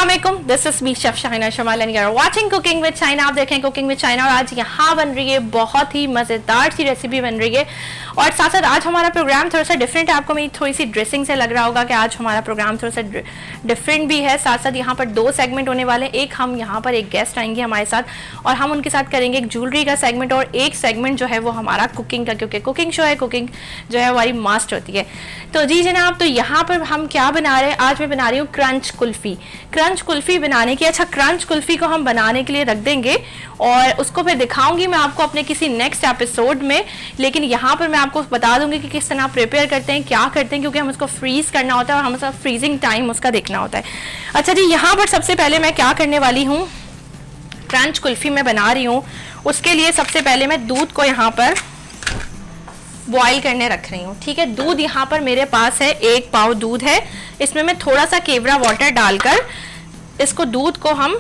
अस्सलामुअलैकुम, this is me chef Shahina Shamal and you are watching cooking with Shahina. आप देखें cooking with Shahina और आज यहाँ बन रही है बहुत ही मज़ेदार सी रेसिपी बन रही है। और साथ साथ आज हमारा प्रोग्राम थोड़ा सा डिफरेंट है। आपको मेरी थोड़ी सी ड्रेसिंग से लग रहा होगा कि आज हमारा प्रोग्राम थोड़ा सा डिफरेंट भी है। साथ साथ यहाँ पर दो सेगमेंट होने वाले हैं। एक हम यहाँ पर एक गेस्ट आएंगे हमारे साथ और हम उनके साथ करेंगे एक ज्वेलरी का सेगमेंट, और एक सेगमेंट जो है वो हमारा कुकिंग का, क्योंकि कुकिंग शो है, कुकिंग जो है हमारी मास्ट होती है। तो जी जनाब, तो यहाँ पर हम क्या बना रहे हैं, आज मैं बना रही हूँ क्रंच कुल्फी। क्रंच कुल्फी बनाने की, अच्छा क्रंच कुल्फी को हम बनाने के लिए रख देंगे और उसको फिर दिखाऊंगी मैं आपको अपने किसी नेक्स्ट एपिसोड में। लेकिन यहाँ पर मैं आपको बता दूंगी कि किस तरह प्रिपेयर करते हैं, क्या करते हैं, क्योंकि हम उसको फ्रीज करना होता है और हम उसका फ्रीजिंग टाइम उसका देखना होता है। अच्छा जी, यहाँ पर सबसे पहले मैं क्या करने वाली हूँ, क्रंच कुल्फी मैं बना रही हूँ। उसके लिए सबसे पहले मैं दूध को यहाँ पर बॉईल करने रख रही हूँ। ठीक है, दूध यहाँ पर मेरे पास है 1 पाव दूध है। इसमें मैं थोड़ा सा केवड़ा वाटर डालकर इसको दूध को हम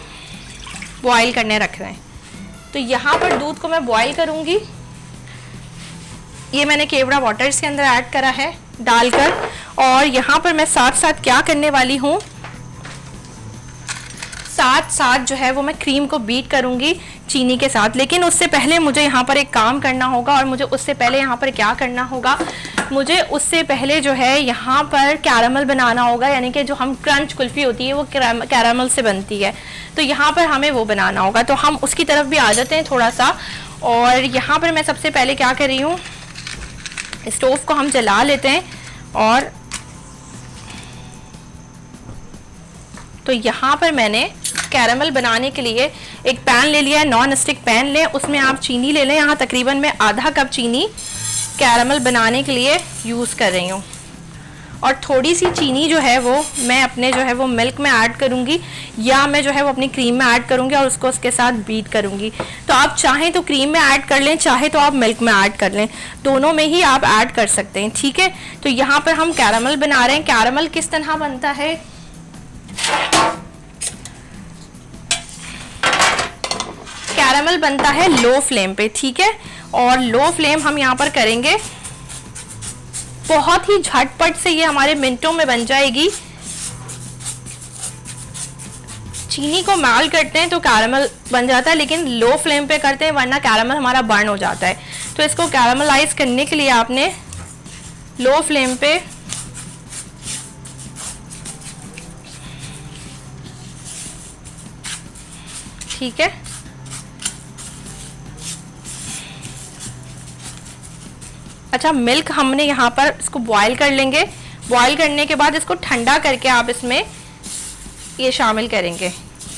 बॉईल करने रख रहे हैं। तो यहाँ पर दूध को मैं बॉईल करूँगी। ये मैंने केवड़ा वाटर इसके अंदर ऐड करा है डालकर, और यहाँ पर मैं साथ साथ क्या करने वाली हूँ, साथ साथ जो है वो मैं क्रीम को बीट करूँगी चीनी के साथ। लेकिन उससे पहले मुझे यहाँ पर एक काम करना होगा, और मुझे उससे पहले यहाँ पर क्या करना होगा, मुझे उससे पहले जो है यहाँ पर कैरामल बनाना होगा। यानी कि जो हम क्रंच कुल्फी होती है वो कैरामल से बनती है, तो यहाँ पर हमें वो बनाना होगा। तो हम उसकी तरफ भी आ जाते हैं थोड़ा सा। और यहाँ पर मैं सबसे पहले क्या कर रही हूँ, स्टोव को हम जला लेते हैं। और तो यहाँ पर मैंने कैरामल बनाने के लिए एक पैन ले लिया है, नॉन स्टिक पैन लें, उसमें आप चीनी ले लें। यहाँ तकरीबन मैं आधा कप चीनी कैरामल बनाने के लिए यूज़ कर रही हूँ। और थोड़ी सी चीनी जो है वो मैं अपने जो है वो मिल्क में ऐड करूँगी, या मैं जो है वो अपनी क्रीम में ऐड करूँगी और उसको उसके साथ बीट करूँगी। तो आप चाहें तो क्रीम में ऐड कर लें, चाहे तो आप मिल्क में ऐड कर लें, दोनों में ही आप ऐड कर सकते हैं। ठीक है, तो यहाँ पर हम कैरामल बना रहे हैं। कैरामल किस तरह बनता है, कैरामल बनता है लो फ्लेम पे। ठीक है, और लो फ्लेम हम यहाँ पर करेंगे, बहुत ही झटपट से ये हमारे मिनटों में बन जाएगी। चीनी को मेल्ट करते हैं तो कैरामल बन जाता है, लेकिन लो फ्लेम पे करते हैं वरना कैरामल हमारा बर्न हो जाता है। तो इसको कैरामलाइज करने के लिए आपने लो फ्लेम पे ठीक है, अच्छा मिल्क हमने यहाँ पर इसको बॉईल कर लेंगे। बॉईल करने के बाद इसको ठंडा करके आप इसमें ये शामिल करेंगे।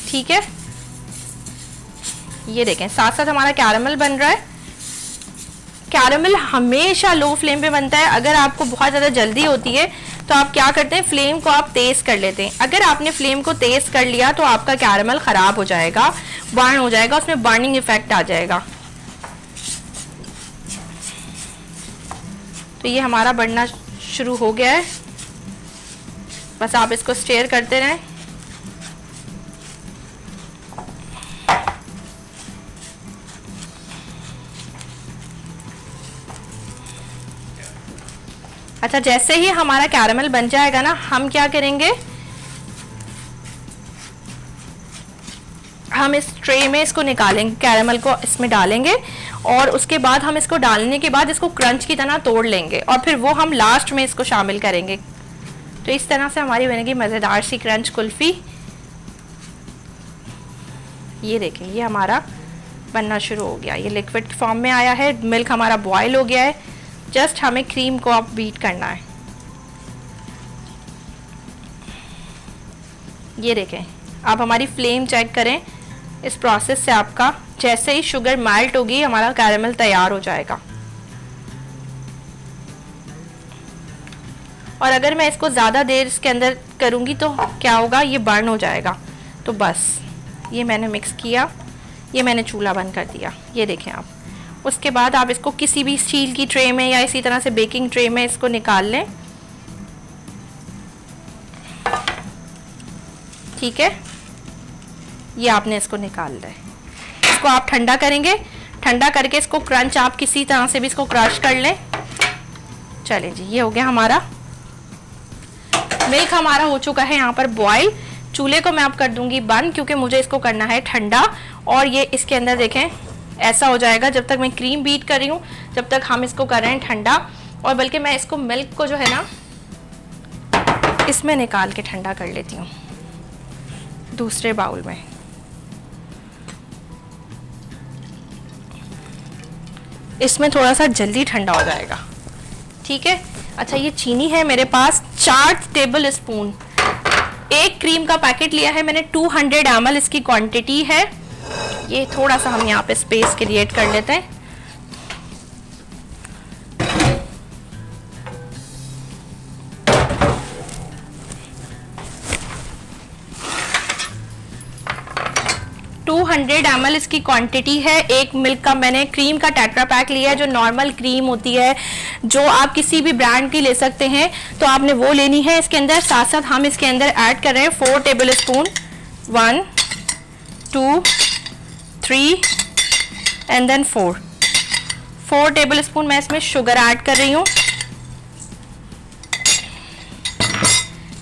ठीक है, ये देखें साथ साथ हमारा कैरामल बन रहा है। कैरामल हमेशा लो फ्लेम पे बनता है। अगर आपको बहुत ज़्यादा जल्दी होती है तो आप क्या करते हैं, फ्लेम को आप तेज़ कर लेते हैं। अगर आपने फ्लेम को तेज़ कर लिया तो आपका कैरामल ख़राब हो जाएगा, बर्न हो जाएगा, उसमें बर्निंग इफेक्ट आ जाएगा। तो ये हमारा बनना शुरू हो गया है, बस आप इसको स्टेयर करते रहें। अच्छा, जैसे ही हमारा कैरामल बन जाएगा ना, हम क्या करेंगे, हम इस ट्रे में इसको निकालेंगे, कैरामल को इसमें डालेंगे, और उसके बाद हम इसको डालने के बाद इसको क्रंच की तरह तोड़ लेंगे और फिर वो हम लास्ट में इसको शामिल करेंगे। तो इस तरह से हमारी बनेगी मज़ेदार सी क्रंच कुल्फ़ी। ये देखें, ये हमारा बनना शुरू हो गया, ये लिक्विड फॉर्म में आया है, मिल्क हमारा बॉयल हो गया है। जस्ट हमें क्रीम को अब बीट करना है। ये देखें, आप हमारी फ्लेम चेक करें। इस प्रोसेस से आपका जैसे ही शुगर मेल्ट होगी हमारा कैरामल तैयार हो जाएगा। और अगर मैं इसको ज़्यादा देर इसके अंदर करूँगी तो क्या होगा, ये बर्न हो जाएगा। तो बस ये मैंने मिक्स किया, ये मैंने चूल्हा बंद कर दिया। ये देखें आप, उसके बाद आप इसको किसी भी स्टील की ट्रे में या इसी तरह से बेकिंग ट्रे में इसको निकाल लें। ठीक है, ये आपने इसको निकाल लिया है। इसको आप ठंडा करेंगे, ठंडा करके इसको क्रंच आप किसी तरह से भी इसको क्रश कर लें। चलें जी, ये हो गया हमारा मिल्क हमारा हो चुका है यहाँ पर बॉईल। चूल्हे को मैं अब कर दूंगी बंद, क्योंकि मुझे इसको करना है ठंडा। और ये इसके अंदर देखें ऐसा हो जाएगा, जब तक मैं क्रीम बीट कर रही हूँ जब तक हम इसको कर रहे हैं ठंडा। और बल्कि मैं इसको मिल्क को जो है ना इसमें निकाल के ठंडा कर लेती हूँ दूसरे बाउल में। इसमें थोड़ा सा जल्दी ठंडा हो जाएगा, ठीक है। अच्छा, ये चीनी है मेरे पास 4 टेबल स्पून। एक क्रीम का पैकेट लिया है मैंने, 200 ml इसकी क्वांटिटी है। ये थोड़ा सा हम यहाँ पे स्पेस क्रिएट कर लेते हैं। ml इसकी क्वांटिटी है। एक मिल्क का मैंने क्रीम का टेट्रा पैक लिया है, जो नॉर्मल क्रीम होती है, जो आप किसी भी ब्रांड की ले सकते हैं, तो आपने वो लेनी है। इसके अंदर साथ साथ हम इसके अंदर ऐड कर रहे हैं 4 tablespoon, 1 2 3 and then 4 tablespoon मैं इसमें शुगर ऐड कर रही हूँ।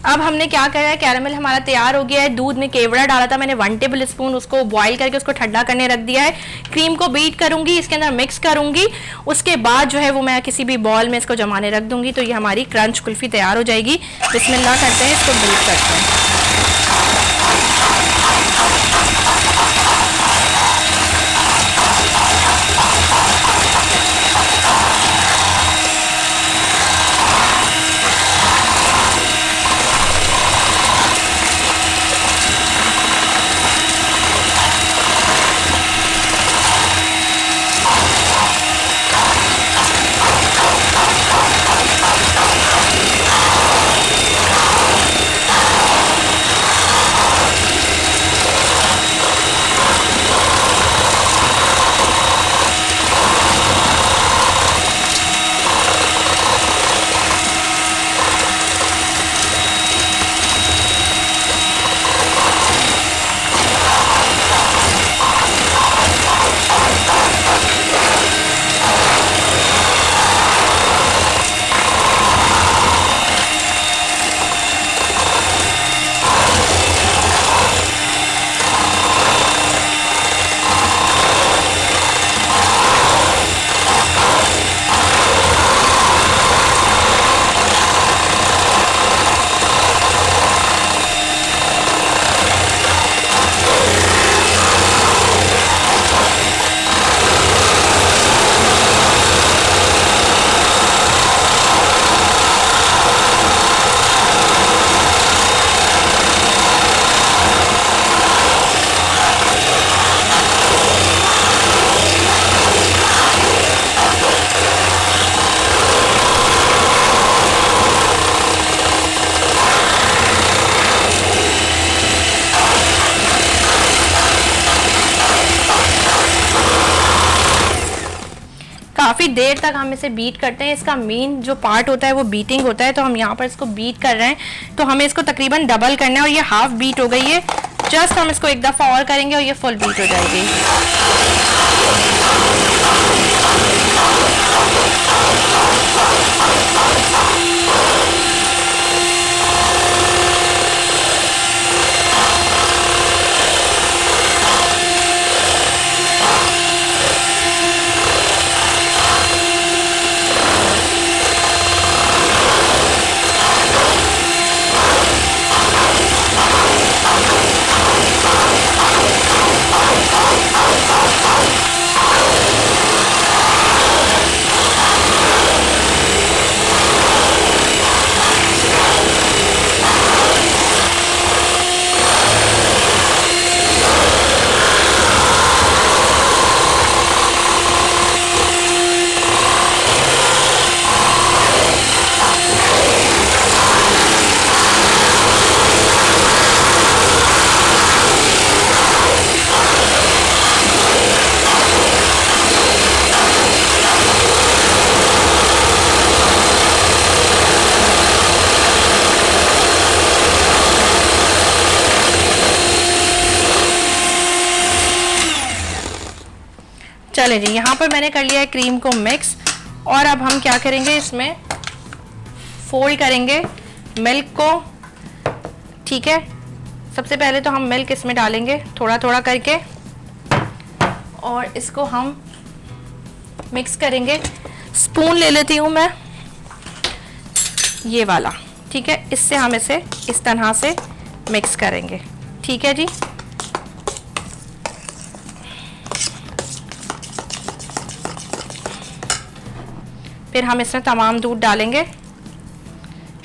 अब हमने क्या करा है, कैरामल हमारा तैयार हो गया है। दूध में केवड़ा डाला था मैंने 1 टेबल स्पून, उसको बॉईल करके उसको ठंडा करने रख दिया है। क्रीम को बीट करूंगी, इसके अंदर मिक्स करूंगी, उसके बाद जो है वो मैं किसी भी बॉल में इसको जमाने रख दूंगी। तो ये हमारी क्रंच कुल्फी तैयार हो जाएगी। बिस्मिल्लाह करते हैं, इसको बीट करते हैं। काफ़ी देर तक हम इसे बीट करते हैं। इसका मेन जो पार्ट होता है वो बीटिंग होता है, तो हम यहाँ पर इसको बीट कर रहे हैं। तो हमें इसको तकरीबन डबल करना है, और ये हाफ बीट हो गई है। जस्ट हम इसको एक दफ़ा और करेंगे और ये फुल बीट हो जाएगी। चले जी, यहाँ पर मैंने कर लिया है क्रीम को मिक्स, और अब हम क्या करेंगे, इसमें फोल्ड करेंगे मिल्क को, ठीक है। सबसे पहले तो हम मिल्क इसमें डालेंगे थोड़ा थोड़ा करके और इसको हम मिक्स करेंगे। स्पून ले लेती हूँ मैं ये वाला, ठीक है। इससे हम इसे इस तरह से मिक्स करेंगे, ठीक है जी। फिर हम इसमें तमाम दूध डालेंगे।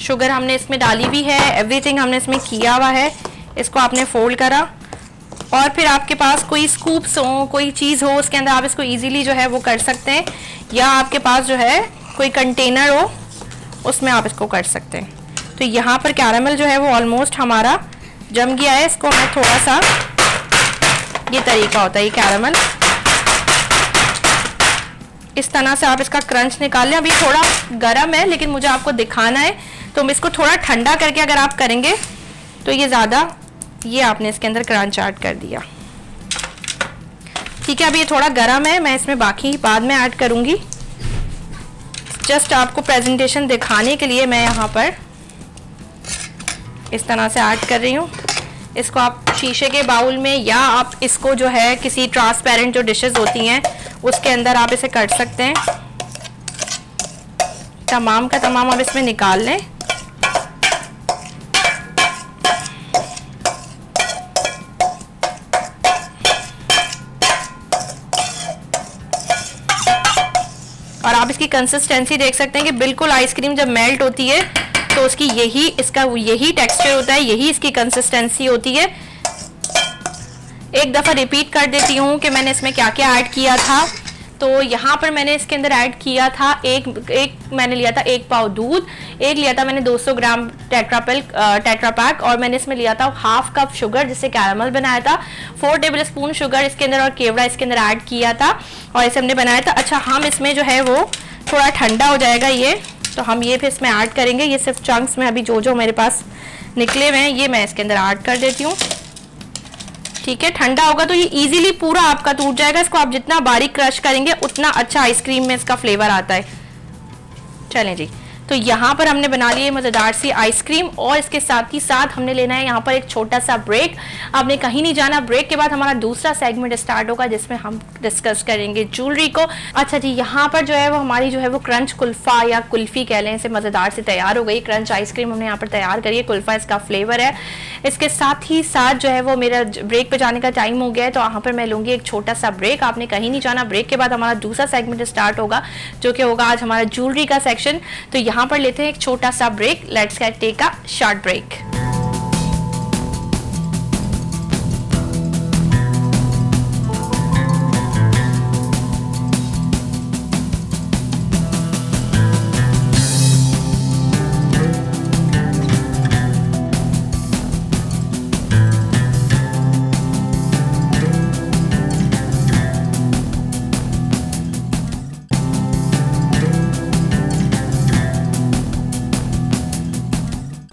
शुगर हमने इसमें डाली भी है, एवरीथिंग हमने इसमें किया हुआ है। इसको आपने फोल्ड करा और फिर आपके पास कोई स्कूप्स हो, कोई चीज़ हो, उसके अंदर आप इसको इजीली जो है वो कर सकते हैं, या आपके पास जो है कोई कंटेनर हो उसमें आप इसको कर सकते हैं। तो यहाँ पर कैरामल जो है वो ऑलमोस्ट हमारा जम गया है। इसको मैं थोड़ा सा, ये तरीका होता है ये कैरामल, इस तरह से आप इसका क्रंच निकाल लें। अभी थोड़ा गर्म है लेकिन मुझे आपको दिखाना है, तो हम इसको थोड़ा ठंडा करके अगर आप करेंगे तो ये ज़्यादा, ये आपने इसके अंदर क्रंच ऐड कर दिया, ठीक है। अभी ये थोड़ा गर्म है, मैं इसमें बाकी बाद में ऐड करूँगी। जस्ट आपको प्रेजेंटेशन दिखाने के लिए मैं यहाँ पर इस तरह से ऐड कर रही हूँ। इसको आप शीशे के बाउल में, या आप इसको जो है किसी ट्रांसपेरेंट जो डिशेस होती हैं उसके अंदर आप इसे कर सकते हैं। तमाम का तमाम आप इसमें निकाल लें। और आप इसकी कंसिस्टेंसी देख सकते हैं कि बिल्कुल आइसक्रीम जब मेल्ट होती है तो उसकी यही टेक्सचर होता है, यही इसकी कंसिस्टेंसी होती है। एक दफ़ा रिपीट कर देती हूँ कि मैंने इसमें क्या क्या ऐड किया था। तो यहाँ पर मैंने इसके अंदर ऐड किया था मैंने लिया था 1 पाव दूध, एक लिया था मैंने 200 ग्राम टेट्रा पैक, और मैंने इसमें लिया था 1/2 कप शुगर जिससे कैरामल बनाया था। 4 टेबल स्पून शुगर इसके अंदर और केवड़ा इसके अंदर ऐड किया था और इसे हमने बनाया था। अच्छा, हम इसमें जो है वो थोड़ा ठंडा हो जाएगा ये, तो हम ये फिर इसमें ऐड करेंगे। ये सिर्फ चंक्स में अभी जो मेरे पास निकले हुए हैं ये मैं इसके अंदर ऐड कर देती हूँ, ठीक है। ठंडा होगा तो ये इजीली पूरा आपका टूट जाएगा। इसको आप जितना बारीक क्रश करेंगे उतना अच्छा आइसक्रीम में इसका फ्लेवर आता है। चलें जी, तो यहाँ पर हमने बना लिए मज़ेदार सी आइसक्रीम और इसके साथ ही साथ हमने लेना है यहाँ पर एक छोटा सा ब्रेक। आपने कहीं नहीं जाना, ब्रेक के बाद हमारा दूसरा सेगमेंट स्टार्ट होगा जिसमें हम डिस्कस करेंगे ज्वेलरी को। अच्छा जी, यहाँ पर जो है वो हमारी जो है वो क्रंच कुल्फ़ा या कुल्फ़ी कह लें, इसे मज़ेदार से तैयार हो गई। क्रंच आइसक्रीम हमने यहाँ पर तैयार करी है, कुल्फ़ा इसका फ्लेवर है। इसके साथ ही साथ जो है वो मेरा ब्रेक पे जाने का टाइम हो गया है, तो यहाँ पर मैं लूँगी एक छोटा सा ब्रेक। आपने कहीं नहीं जाना, ब्रेक के बाद हमारा दूसरा सेगमेंट स्टार्ट होगा जो कि होगा आज हमारा ज्वेलरी का सेक्शन। तो यहाँ पर लेते हैं एक छोटा सा break. Let's get take a short break.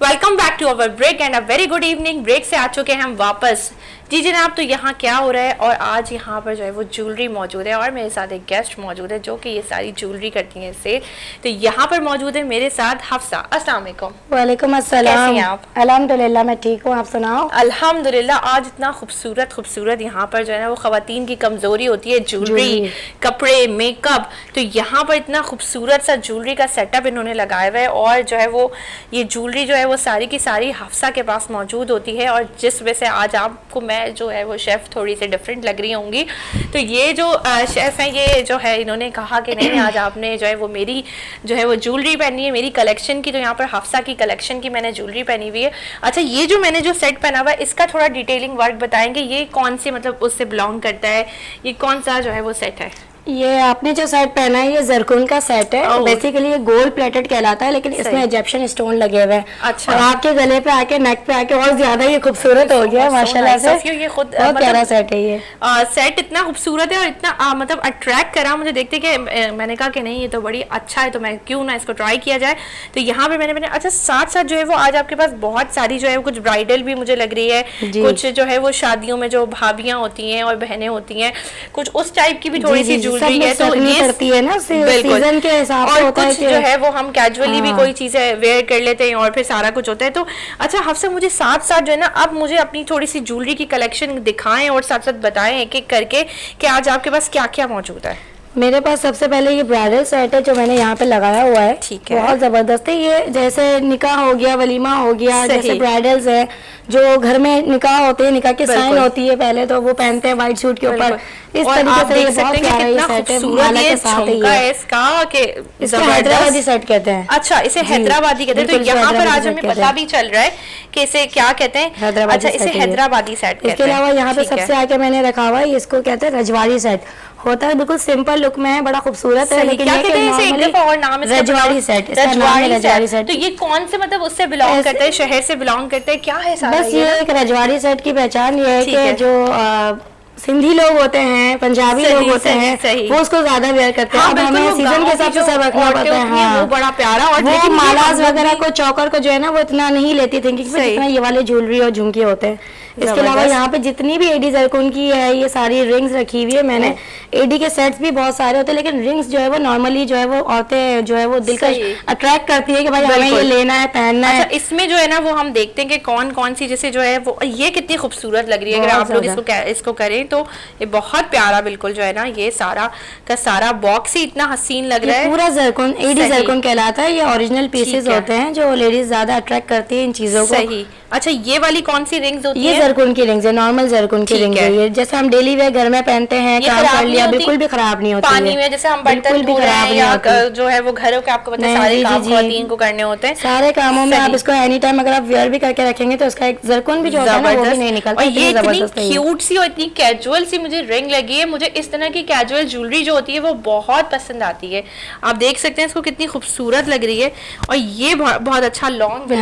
Welcome back to our break and a very good evening. Break से आ चुके हैं हम वापस। जी जनाब, तो यहाँ क्या हो रहा है, और आज यहाँ पर जो है वो ज्वेलरी मौजूद है और मेरे साथ एक गेस्ट मौजूद है जो कि ये सारी ज्वेलरी करती हैं सेल। तो यहाँ पर मौजूद है मेरे साथ हफ्सा। अस्सलाम वालेकुम। वालेकुम अस्सलाम। कैसी हैं आप? अल्हम्दुलिल्लाह मैं ठीक हूँ, आप सुनाओ। अल्हम्दुलिल्लाह। आज इतना खूबसूरत यहाँ पर जो है ना वो ख़वातीन की कमज़ोरी होती है ज्वेलरी, कपड़े, मेकअप। तो यहाँ पर इतना खूबसूरत सा ज्वेलरी का सेटअप इन्होंने लगाया हुआ है, और जो है वो ये ज्वेलरी जो है वो सारी की सारी हफ्सा के पास मौजूद होती है। और जिस वजह से आज आपको मैं जो है वो शेफ़ थोड़ी सी डिफरेंट लग रही होंगी। तो ये जो शेफ़ हैं, ये जो है इन्होंने कहा कि नहीं आज आपने जो है वो मेरी जो है वो ज्वेलरी पहनी है, मेरी कलेक्शन की। तो यहाँ पर हफ्सा की कलेक्शन की मैंने ज्वेलरी पहनी हुई है। अच्छा, ये जो मैंने जो सेट पहना हुआ है इसका थोड़ा डिटेलिंग वर्क बताएंगे, ये कौन से मतलब उससे बिलोंग करता है, ये कौन सा जो है वो सेट है? ये आपने जो सेट पहना है ये जरकुन का सेट है। बेसिकली ये गोल्ड प्लेटेड कहलाता है, लेकिन इसमें इजिप्शियन स्टोन लगे हुए हैं। अच्छा। और आपके गले पे आके, नेक पे आके और ज्यादा ये खूबसूरत हो गया माशाल्लाह से। ये खुद बहुत प्यारा सेट है ये। सेट इतना खूबसूरत है और इतना मतलब अट्रैक्ट करा मुझे देखते कि मैंने कहा कि नहीं ये तो बड़ी अच्छा है, तो मैं क्यों ना इसको ट्राई किया जाए। तो यहाँ पे मैंने अच्छा साथ साथ जो है वो आज आपके पास बहुत सारी जो है कुछ ब्राइडल भी मुझे लग रही है, कुछ जो है वो शादियों में जो भाभियाँ होती हैं और बहनें होती हैं, कुछ उस टाइप की भी थोड़ी सी ज्वेलरी है, तो ये पड़ती है ना सीजन के हिसाब से होता है कुछ जो है वो हम कैजुअली भी कोई चीजें वेयर कर लेते हैं और फिर सारा कुछ होता है। तो अच्छा हफ्सा, मुझे साथ साथ जो है ना अब मुझे अपनी थोड़ी सी ज्वेलरी की कलेक्शन दिखाएं और साथ साथ बताएं एक एक करके कि आज आपके पास क्या क्या मौजूद है। मेरे पास सबसे पहले ये ब्राइडल सेट है जो मैंने यहाँ पे लगाया हुआ है। ठीक है, बहुत जबरदस्त है ये। जैसे निकाह हो गया, वलीमा हो गया, जैसे ब्राइडल्स है जो घर में निकाह होते हैं, निकाह की साइन होती है पहले तो वो पहनते हैं व्हाइट सूट के ऊपर। इस तरीके से ये बहुत प्यारा ये सेट है, माला के साथ है इसका हैदराबादी सेट कहते हैं। अच्छा, इसे हैदराबादी कहते हैं। तो यहाँ पर आज हमें पता भी चल रहा है कि इसे क्या कहते हैं। अच्छा, इसे हैदराबादी सेट कहते हैं। इसके अलावा यहाँ पे सबसे आगे मैंने रखा हुआ है, इसको कहते हैं रजवाड़ी सेट। होता है बिल्कुल सिंपल लुक में है, बड़ा खूबसूरत है, लेकिन क्या कहते हैं इसे एक दफा और नाम इसका? रजवाड़ी सेट। रजवाड़ी सेट। तो ये कौन से मतलब उससे बिलोंग करते हैं, शहर से बिलोंग करते हैं, क्या है सारा? बस ये एक रजवाड़ी सेट की पहचान ये है कि जो सिंधी लोग होते हैं, पंजाबी लोग होते हैं, वो उसको ज्यादा वेयर करते हैं। अब हमें सीजन के हिसाब से सब रखना पड़ता है। वो बड़ा प्यारा, और वो मालाज वगैरह को, चौकर को जो है ना वो इतना नहीं लेती थी जितना ये वाले ज्वेलरी और झुमके होते हैं। इसके अलावा यहाँ पे जितनी भी एडी जरकुन की है ये सारी रिंग्स रखी हुई है मैंने। एडी के सेट्स भी बहुत सारे होते हैं, लेकिन रिंग्स जो है वो नॉर्मली जो है वो औरतें जो है वो दिल का अट्रैक्ट करती है कि भाई हमें ये लेना है, पहनना है। इसमें जो है ना वो हम देखते हैं कि कौन कौन सी जैसे जो है वो ये कितनी खूबसूरत लग रही है। अगर आप लोग इसको करें तो ये बहुत प्यारा बिल्कुल जो है ना ये सारा का सारा बॉक्स ही इतना हसीन लग रहा है। पूरा जरकुन, एडी जरकुन कहलाता है। ये ओरिजिनल पीसेस होते हैं जो लेडीज ज्यादा अट्रैक्ट करती है इन चीजों को। सही। अच्छा, ये वाली कौन सी रिंग्स होती है? ये जरकुन की रिंग्स है, नॉर्मल जरकुन की रिंग्स है। ये जैसे हम डेली वेयर घर में पहनते हैं, काम कर लिया, बिल्कुल भी खराब नहीं होती है। पानी में जैसे हम बर्तन धो रहे हैं या जो है वो घरों के आपको पता है सारे काम खवातीन को करने होते हैं। सारे कामों में आप इसको एनी टाइम अगर आप वेयर भी करके रखेंगे तो इसका एक जरकुन भी जो होता है ना वो भी नहीं निकलता। और ये इतनी क्यूट सी और इतनी कैजुअल सी मुझे रिंग लगी है। मुझे इस तरह की कैजुअल ज्वेलरी जो होती है वो बहुत पसंद आती है। आप देख सकते हैं इसको कितनी खूबसूरत लग रही है। और ये बहुत अच्छा लॉन्ग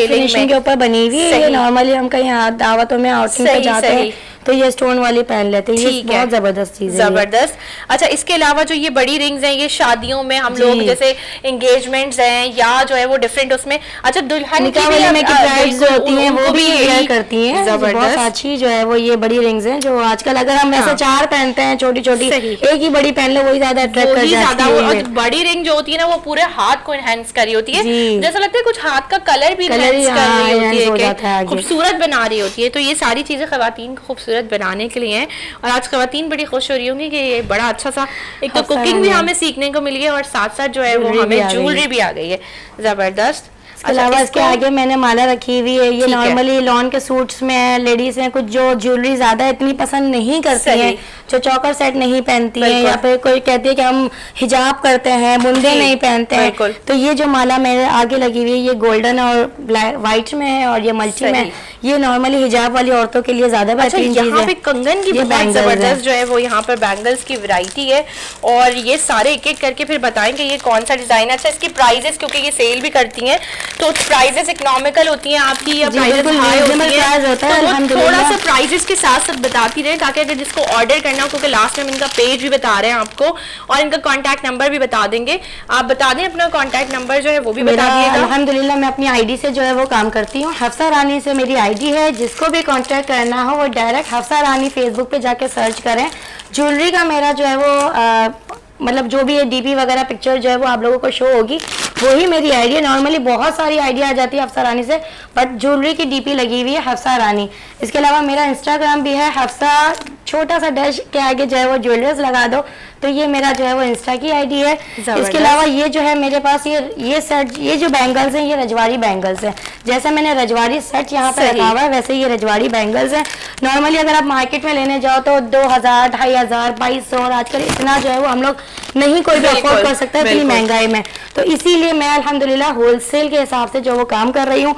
फिनिशिंग के ऊपर बनी हुई है। नॉर्मली हम कहीं दावतों में आउटिंग पे जाते हैं तो ये स्टोन वाली पहन लेते हैं। ये बहुत जबरदस्त चीज है। जबरदस्त। अच्छा, इसके अलावा जो ये बड़ी रिंग्स हैं ये शादियों में हम लोग जैसे एंगेजमेंट्स हैं या जो है वो डिफरेंट उसमें। अच्छा, दुल्हन की ब्राइड्स जो होती हैं वो भी वेयर करती हैं। जबरदस्त अच्छी जो है वो ये बड़ी रिंग्स हैं जो आजकल अगर हम ऐसे चार पहनते हैं छोटी छोटी, एक ही बड़ी पहन लो वही ज्यादा अट्रैक्ट कर जाती है। बड़ी रिंग जो होती है ना वो पूरे हाथ को एनहांस कर रही होती है, जैसा लगता है कुछ हाथ का कलर भी एनहांस कर रही होती है, खूबसूरत बना रही होती है। तो ये सारी चीजें खवातीन को खूबसूरत बनाने के लिए हैं। और आज खवातीन बड़ी खुश हो रही होंगी कि ये बड़ा अच्छा सा एक तो कुकिंग भी हमें सीखने को मिली है और साथ साथ जो है वो हमें ज्वेलरी भी आ गई है। जबरदस्त। इसके अलावा इसके आगे मैंने माला रखी हुई है। ये नॉर्मली लॉन के सूट्स में लेडीज हैं कुछ जो ज्वेलरी ज्यादा इतनी पसंद नहीं करती हैं, जो चौकर सेट नहीं पहनती है या फिर कोई कहती है कि हम हिजाब करते हैं, मुंदे नहीं पहनते हैं, तो ये जो माला मेरे आगे लगी हुई है ये गोल्डन और व्हाइट में है और ये मल्टी में। ये नॉर्मली हिजाब वाली औरतों के लिए ज्यादा बेहतरीन चीज है। यहाँ पे कंगन की बहुत जबरदस्त जो है वो यहाँ पर बैंगल्स की वैरायटी है और ये सारे एक एक करके फिर बताएंगे ये कौन सा डिजाइन है। अच्छा, इसकी प्राइजेस क्योंकि ये सेल भी करती हैं तो प्राइजेस इकोनॉमिकल होती हैं आपकी या प्राइजेस हाई होती है, तो थोड़ा सा प्राइजेस के साथ साथ बताती रहे ताकि अगर जिसको ऑर्डर करना हो, क्योंकि लास्ट में इनका पेज भी बता रहे हैं आपको और इनका कांटेक्ट नंबर भी बता देंगे। आप बता दें अपना कांटेक्ट नंबर जो है वो भी बता दिएगा। अल्हम्दुलिल्लाह मैं अपनी आईडी से जो है वो काम करती हूँ। हफ्सा रानी से मेरी आईडी है। जिसको भी कांटेक्ट करना हो वो डायरेक्ट हफ्सा रानी फेसबुक पे जाके सर्च करें। ज्वेलरी का मेरा जो है वो मतलब जो भी डीपी वगैरह पिक्चर जो है वो आप लोगों को शो होगी वही मेरी आईडी है। नॉर्मली बहुत सारी आईडी आ जाती है हफ्सा रानी से, बट ज्वेलरी की डीपी लगी हुई है हफ्सा रानी। इसके अलावा मेरा इंस्टाग्राम भी है, हफ्सा छोटा सा डैश के आगे जो है वो ज्वेलर्स लगा दो तो ये मेरा जो है वो इंस्टा की आईडी है। इसके अलावा ये जो है मेरे पास ये सेट, ये जो बैंगल्स हैं ये रजवाड़ी बैंगल्स हैं। जैसे मैंने रजवाड़ी सेट यहाँ पे रखा हुआ है वैसे ये रजवाड़ी बैंगल्स हैं। नॉर्मली अगर आप मार्केट में लेने जाओ तो 2000, 2500, 2200 और आजकल इतना जो है वो हम लोग नहीं कोई भी अफोर्ड कर सकता है इतनी महंगाई में। तो इसीलिए मैं अल्हम्दुलिल्लाह होलसेल के हिसाब से जो वो काम कर रही हूँ।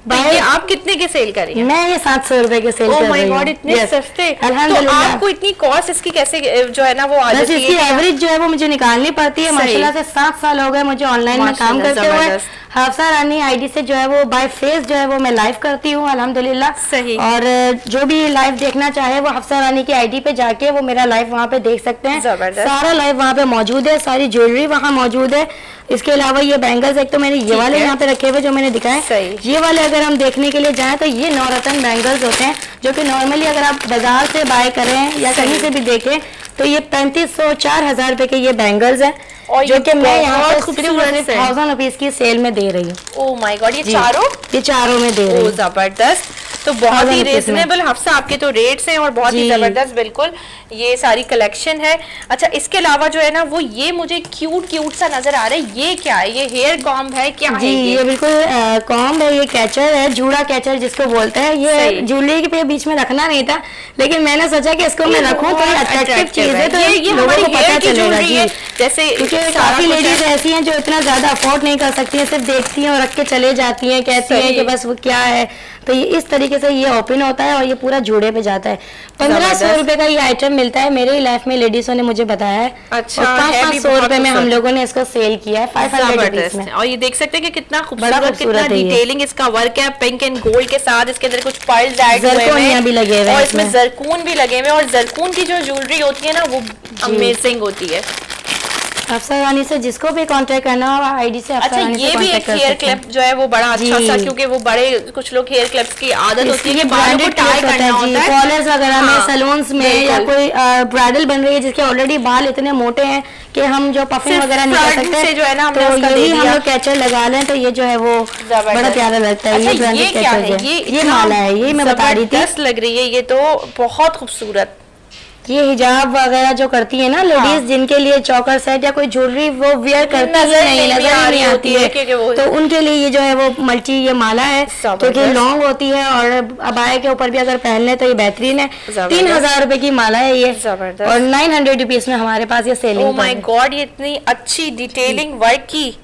भाई आप कितने के सेल कर रही हैं? मैं ये 700 रुपए के सेल कर रही हूँ। इतने सस्ते। तो आपको इतनी कॉस्ट इसकी कैसे जो है ना वो आ जाती है? इसकी एवरेज जो है वो मुझे निकालनी पड़ती है। माशाल्लाह से 7 साल हो गए मुझे ऑनलाइन में काम करते हुए। हफ्सा रानी आईडी से जो है वो बाय फेस जो है वो मैं लाइव करती हूँ अल्हम्दुलिल्लाह। सही। और जो भी लाइव देखना चाहे वो हफ्सा रानी की आईडी पे जाके वो मेरा लाइव वहाँ पे देख सकते हैं। सारा लाइव वहाँ पे मौजूद है, सारी ज्वेलरी वहाँ मौजूद है। इसके अलावा ये बैंगल्स एक तो मैंने ये वाले यहाँ पे रखे हुए जो मैंने दिखाए, ये वाले अगर हम देखने के लिए जाएं तो ये नौरतन बैंगल्स होते हैं जो कि नॉर्मली अगर आप बाजार से बाय करें या कहीं से भी देखें तो ये 3500 4000 रुपए के ये बैंगल्स हैं और जो कि मैं यहाँ बहुत पे खूबसूरत सिर्फ है। 1000 रुपीज की सेल में दे रही हूँ। ओह माय गॉड, ये जी, चारों ये चारों में दे रही ओ हूँ। जबरदस्त, तो बहुत ही 1000 रुपीस में। रीजनेबल हफ्सा आपके तो रेट्स हैं और बहुत ही जी। जबरदस्त बिल्कुल ये सारी कलेक्शन है। अच्छा, इसके अलावा जो है ना वो ये मुझे क्यूट क्यूट सा नजर आ रहा है, ये क्या है? ये हेयर कॉम्ब है क्या जी, है ये बिल्कुल कॉम्ब है, ये कैचर है, जूड़ा कैचर जिसको बोलते हैं। ये सही। ज्वेलरी के बीच में रखना नहीं था, लेकिन मैंने सोचा कि इसको मैं रखूं तो ये अट्रैक्टिव चीज है, तो ये लोगों हमारी को पता हेयर की चलेगा। ज्वेलरी जी, है जैसे क्योंकि सारा काफी कुछ लेडीज है। ऐसी हैं जो इतना ज्यादा अफोर्ड नहीं कर सकती हैं, सिर्फ देखती हैं और रख के चले जाती हैं, कहती हैं सही। कि बस वो क्या है। तो ये इस तरीके से ये ओपन होता है और ये पूरा जूड़े पे जाता है। 1500 जबरदस्त। रुपए का ये आइटम मिलता है, मेरे ही लाइफ में लेडीजों ने मुझे बताया है। अच्छा, और है भी 500 बहुत रुपए में हम खूबसूरत। लोगों ने इसको सेल किया है 500 रुपीज जबरदस्त में। है। और ये देख सकते हैं कि कितना बड़ा खूबसूरत, खूबसूरत कितना है ये। डिटेलिंग इसका वर्क है, पिंक एंड गोल्ड के साथ इसके अंदर कुछ पर्ल्स ऐड हुए जरकोनियां भी लगे हुए हैं और इसमें इसमें। जरकून भी लगे हुए हैं, और जरकून की जो ज्वेलरी होती है ना वो अमेजिंग होती है। अफसर रानी से जिसको भी कांटेक्ट करना हो आईडी से अफसर अच्छा, रानी से ये भी कांटेक्ट एक कर हेयर सकते हैं। क्लिप जो है वो बड़ा अच्छा जी। सा, क्योंकि वो बड़े कुछ लोग हेयर क्लिप्स की आदत होती है ये कि बालों को ब्रांडेड टाई करना होता है कॉलर्स वगैरह में, हाँ, सैलून्स में, या बिल्कुल। कोई ब्राइडल बन रही है जिसके ऑलरेडी बाल इतने मोटे हैं कि हम जो पफिंग सिर्फ वगैरह नहीं कर फ्रंट सकते, से जो है ना हमने तो उसका दे यही हम दिया। लोग कैचर लगा लें तो ये जो है वो जबरदस्त। बड़ा प्यारा लगता है। अच्छा, ये ब्रांडेड ये क्या है? कैचर्स है, ये इतना माला है, ये मैं बता रही थी। जबरदस्त लग रही है ये तो, बहुत खूबसूरत। ये हिजाब वगैरह जो करती है ना लेडीज, जिनके लिए चौकर सेट या कोई ज्वेलरी वो वियर करती ही नजर नहीं, नहीं नजर आ ही रही नहीं होती आती है, क्योंकि वो- है, तो उनके लिए ये जो है वो मल्टी ये माला है, जबरदस्त। क्योंकि लॉन्ग होती है और अबाया के ऊपर भी अगर पहन ले तो ये बेहतरीन है। जबरदस्त। 3000 रुपए की माला है ये, जबरदस्त। और 900 रुपीज में हमारे पास ये ओह सेलिंग माय गॉड, ये इतनी अच्छी डिटेलिंग वर्क की।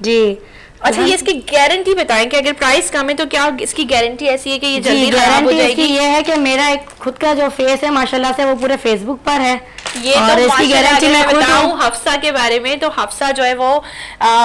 जी। अच्छा, ये इसकी गारंटी बताएं कि अगर प्राइस कम है तो क्या इसकी गारंटी ऐसी है कि ये जी, जल्दी खराब हो गारंटी इसकी जाएगी? ये है कि मेरा एक खुद का जो फेस है माशाल्लाह से वो पूरे फेसबुक पर है। ये और तो इसकी माशाल्लाह गारंटी अगर मैं मैं खुद बताऊं हूँ। हफ्सा के बारे में, तो हफ्सा जो है वो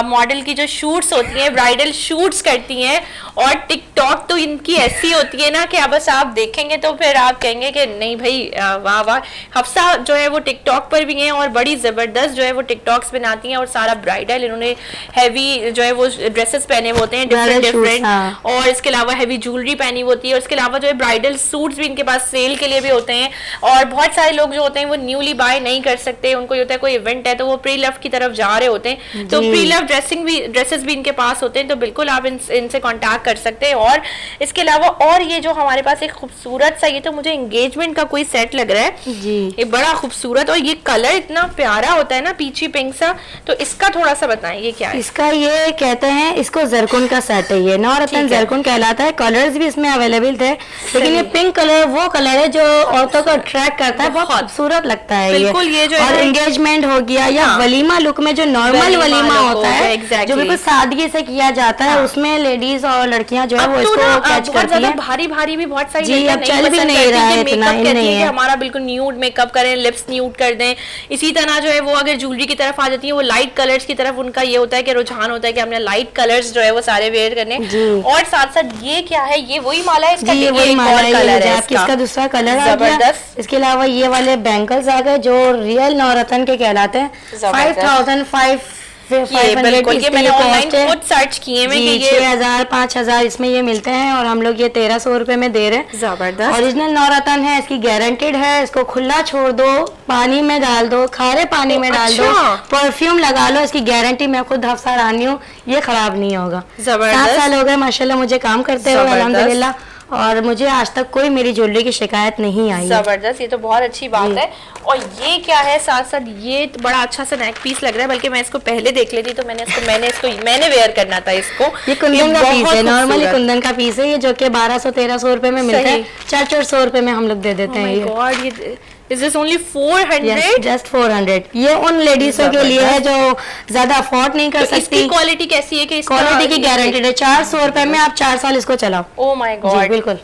मॉडल की जो शूट्स होती हैं, ब्राइडल शूट्स करती हैं, और टिकटॉक तो इनकी ऐसी होती है ना कि अब बस आप देखेंगे तो फिर आप कहेंगे कि नहीं भाई वाह वाह। हफ्सा जो है वो टिकटॉक पर भी हैं और बड़ी जबरदस्त जो है वो टिकटॉक्स बनाती हैं, और सारा ब्राइडल इन्होंने हैवी जो है वो ड्रेसेस पहने हुए होते हैं डिफरेंट Bridal shoots, डिफरेंट, हाँ। और इसके अलावा हैवी ज्वेलरी पहनी हुई होती है, और इसके अलावा जो है ब्राइडल सूट्स भी इनके पास सेल के लिए भी होते हैं। और बहुत सारे लोग जो होते हैं वो न्यूली बाय नहीं कर सकते, उनको ये होता है कोई इवेंट है तो वो प्री लव की तरफ जा रहे होते हैं, तो जी। प्री लव ड्रेसेस भी इनके पास होते हैं, तो बिल्कुल आप इनसे कांटेक्ट कर सकते हैं। और इसके अलावा और ये जो हमारे पास एक खूबसूरत सा, ये तो मुझे एंगेजमेंट का कोई सेट लग रहा है जी। ये बड़ा खूबसूरत, और ये कलर इतना प्यारा होता है ना, पीची पिंक सा, तो इसका थोड़ा सा बताएं ये क्या है? इसका ये कहते हैं, इसको जरकुन का सेट है, ये नवरत्न ठीक है। जरकुन कहलाता है। कलर्स भी इसमें अवेलेबल थे, लेकिन ये पिंक कलर वो कलर है जो औरतों को अट्रैक्ट करता है, बहुत बहुत। खूबसूरत लगता है बिल्कुल, ये जो है और ना- एंगेजमेंट हो गया या हाँ। वलीमा लुक में जो नॉर्मल वलीमा वलीमा look होता हो है, गया, exactly। जो बिल्कुल सादगी से किया जाता है, हाँ। उसमें लेडीज और लड़कियां जो है अब वो तो इसको ना कैच बहुत करती ज्यादा हैं। भारी भारी भी बहुत सारी जी, लड़कियां अब नहीं चल भी पसंद नहीं करती रहा है कि इतना, मेकअप इन कहती नहीं है कि है। हमारा बिल्कुल न्यूड मेकअप करें, लिप्स न्यूड कर दें। इसी तरह जो है वो अगर ज्वेलरी की तरफ आ जाती है, वो लाइट कलर्स की तरफ उनका ये होता है कि रुझान होता है कि हमने लाइट कलर्स जो है वो सारे वेयर करने। जी। और साथ साथ ये क्या है? ये वही माला है इसका? जी, ये ये वही एक माला और है, कलर ये है आपकी इसका दूसरा कलर आ गया। जबरदस्त। इसके अलावा ये वाले बैंगल्स आ गए जो रियल नवरत्न के कहलाते हैं। जबरदस्त। 5500 बिल्कुल, ये मैंने ऑनलाइन खुद सर्च किए में कि ये 6000 5000 इसमें ये मिलते हैं, और हम लोग ये 1300 रुपए में दे रहे हैं। जबरदस्त। ओरिजिनल नवरत्न है, इसकी गारंटेड है। इसको खुला छोड़ दो, पानी में डाल दो, खारे पानी में डाल दो, अच्छा। परफ्यूम लगा लो, इसकी गारंटी मैं खुद हफ्सा रानी हूँ, ये खराब नहीं होगा। जबरदस्त। 7 साल हो गए माशाल्लाह मुझे काम करते हुए, जबरदस्त। अल्हम्दुलिल्लाह, और मुझे आज तक कोई मेरी ज्वेलरी की शिकायत नहीं आई है। जबरदस्त, ये तो बहुत अच्छी बात है। और ये क्या है? साथ साथ ये तो बड़ा अच्छा सा नेक पीस लग रहा है, बल्कि मैं इसको पहले देख लेती तो मैंने वेयर करना था इसको। ये कुंदन का पीस बहुत है, नॉर्मली खूबसूरत। कुंदन का पीस है ये, जो कि 1200-1300 रुपए में मिलता है। सही। 400 रुपए में हम लोग दे देते Oh हैं my ये। God, ये is this only 400? जस्ट 400। ये उन लेडीजों के लिए है जो ज्यादा अफोर्ड नहीं कर तो इसकी सकती। क्वालिटी कैसी है कि इसका क्वालिटी की गारंटेड है, 400 रुपए में आप 4 साल इसको चलाओ। ओ माय जी गॉड, बिल्कुल,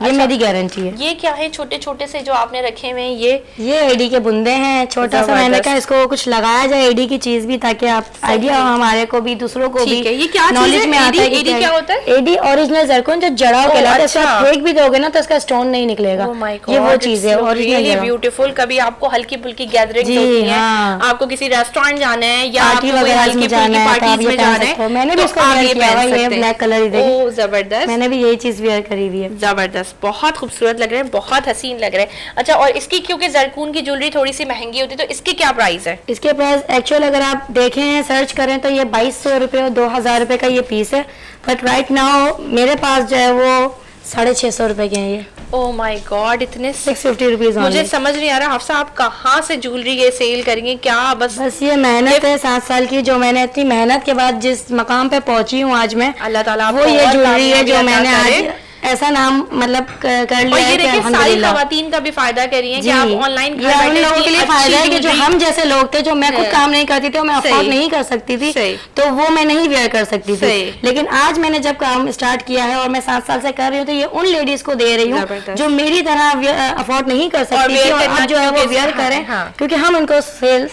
ये अच्छा। मेरी गारंटी है। ये क्या है छोटे छोटे से जो आपने रखे हुए हैं? ये एडी के बुंदे हैं, छोटा सा मैंने कहा इसको कुछ लगाया जाए एडी की चीज भी, ताकि आप आइडिया हो हमारे को भी, दूसरों को भी ठीक है। ये क्या चीज नॉलेज है? में आता है कि एडी क्या होता है? एडी ओरिजिनल जरकुन जो जड़ाव ओह, कहलाता है, इसको अच्छा। आप फेंक भी दोगे ना तो इसका स्टोन नहीं निकलेगा। Oh my God, ये वो चीज है it's ओरिजिनल really जड़ाव। beautiful। कभी आपको हल्की फुल्की गैदरिंग जी, होती है, हाँ। आपको किसी रेस्टोरेंट जाना है या पार्टी आपको कोई वगैरह हल्की में फुल्की जाना है तो आप पार्टीज ये में पहन जाना सकते हो। है, मैंने भी तो इसको आप वेयर ये किया हुआ पहन है, ये सकते हैं। ब्लैक कलर ही देखिए। ओह जबरदस्त, मैंने भी यही चीज वेयर करी हुई है। जबरदस्त। जबरदस्त, बहुत खूबसूरत लग रहे हैं, बहुत हसीन लग रहे हैं। अच्छा, और इसकी क्योंकि जरकून की ज्वेलरी थोड़ी सी महंगी होती है, तो इसकी क्या प्राइस है? इसके प्राइस एक्चुअल अगर आप देखें सर्च करें तो ये 2200 रुपये और 2000 रुपये का ये पीस है, बट राइट नाउ मेरे पास जो है वो 650 रुपये के हैं ये। ओह माय गॉड, इतने 650 रुपीज। मुझे समझ नहीं आ रहा हफ्सा आप कहाँ से ज्वेलरी ये सेल करेंगे, क्या बस ये मेहनत है 7 साल की, जो मैंने इतनी मेहनत के बाद जिस मकाम पे पहुंची हूँ आज मैं, अल्लाह ताला वो ये ज्वेलरी है जो मैंने आज ऐसा नाम मतलब कर लिया है कि सारी खवातीन का भी फायदा कर रही हैं कि आप ऑनलाइन उन लोगों के लिए फायदा है कि जो हम जैसे लोग थे, जो मैं खुद काम नहीं करती थी, मैं अफोर्ड नहीं कर सकती थी, तो वो मैं नहीं वेयर कर सकती थी। लेकिन आज मैंने जब काम स्टार्ट किया है और मैं 7 साल से कर रही हूँ, तो ये उन लेडीज को दे रही हूँ जो मेरी तरह अफोर्ड नहीं कर सकती थी, और अब जो है वो वेयर करें क्योंकि हम उनको सेल